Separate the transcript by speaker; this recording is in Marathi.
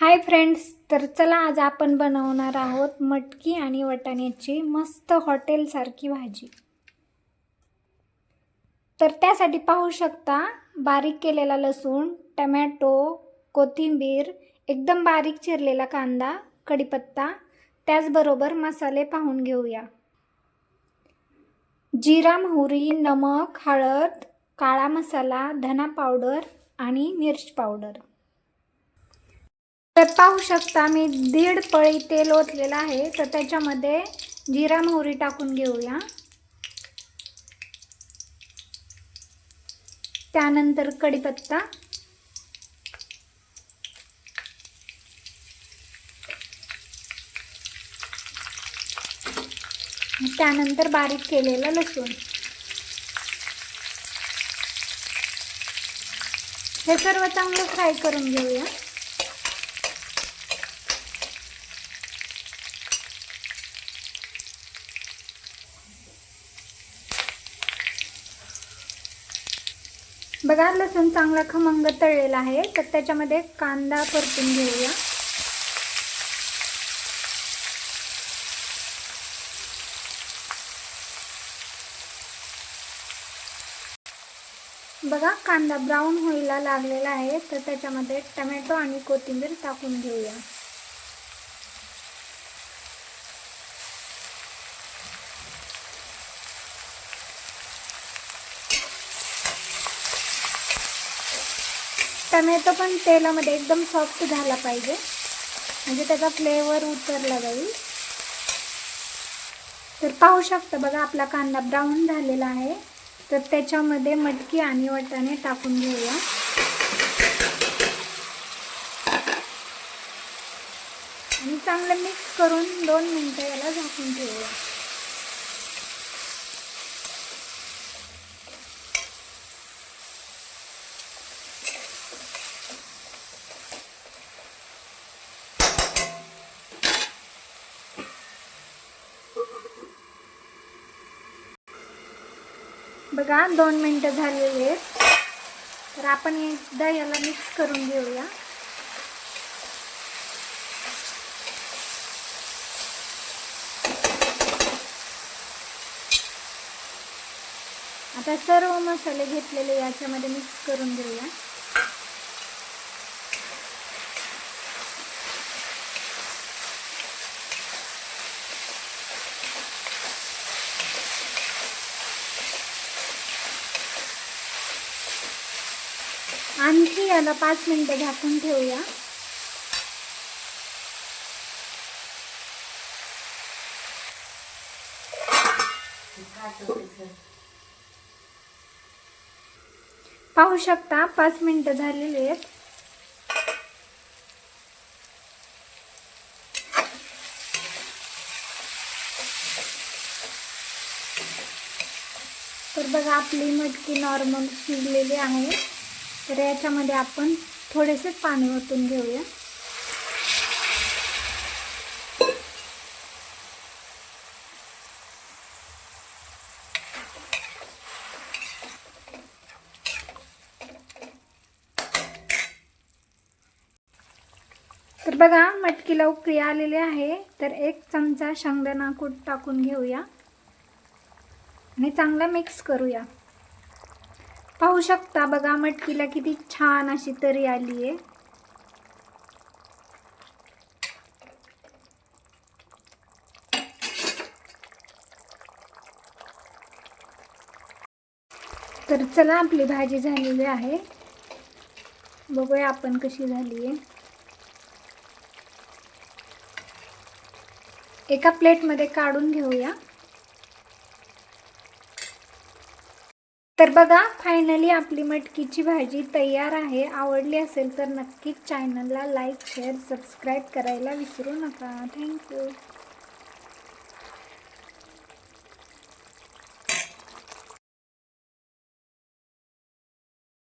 Speaker 1: हाय फ्रेंड्स, तर चला आज आपण बनवणार आहोत मटकी आणि वाटाण्याची मस्त हॉटेलसारखी भाजी। तर त्यासाठी पाहू शकता बारीक केलेला लसूण, टोमॅटो, कोथिंबीर, एकदम बारीक चिरलेला कांदा, कढीपत्ता, त्याचबरोबर मसाले पाहून घेऊया। जिरा, मोहरी, नमक, हळद, काळा मसाला, धना पावडर आणि मिर्च पावडर। तर पाहू शकता मी 1.5 पळी तेल ओतलेलं आहे। तर त्याच्यामध्ये जिरा मोहरी टाकून घेऊया। त्यानंतर कढीपत्ता, त्यानंतर बारीक केलेला लसूण। हे सर्व चांगलं फ्राय करून घेऊया। बघा लसूण चांगला खमंग तळलेला आहे। तर त्याच्यामध्ये कांदा परतून घेऊया। बघा कांदा ब्राऊन व्हायला लागलेला आहे। तर त्याच्यामध्ये टोमॅटो आणि कोथिंबीर टाकून घेऊया। टोमॅटो पण तेलामध्ये एकदम सॉफ्ट झाला पाहिजे, म्हणजे त्याचा फ्लेवर उतरला जाईल। तर पाहू शकता बघा आपला कांदा ब्राऊन झालेला आहे। तर त्याच्यामध्ये मटकी आणि वाटाणे टाकून घेऊया। आणि चांगलं मिक्स करून 2 मिनिटं याला झाकून ठेवूया। बघा 2 मिनिटं झालेली आहेत। तर आपण एकदा याला मिक्स करून घेऊया। आता सर्व मसाले घेतलेले याच्यामध्ये मिक्स करून घेऊया। आणखी याला 5 मिनिटं झाकून ठेवूया। पाहू शकता 5 मिनिटं झालेली आहेत। तर बघा आपली मटकी नॉर्मल शिजलेली आहे। तर याच्यामध्ये आपण थोडेसे पाणी ओतून घेऊया। तर बघा मटकीला उकळी आलेली आहे। तर 1 चमचा शेंगदाणा कूट टाकून घेऊया आणि चांगला मिक्स करूया। पाहू शकता बघा मटकीला किती छान अशी तरी आली आहे। तर चला आपली भाजी झालेली आहे, बघूया आपण कशी झाली आहे। एका प्लेटमध्ये काढून घेऊया। तर बघा फायनली आपली मटकीची भाजी तयार आहे। आवडली असेल तर नक्कीच चॅनलला लाईक, शेअर, सबस्क्राईब करायला विसरू नका। थँक्यू।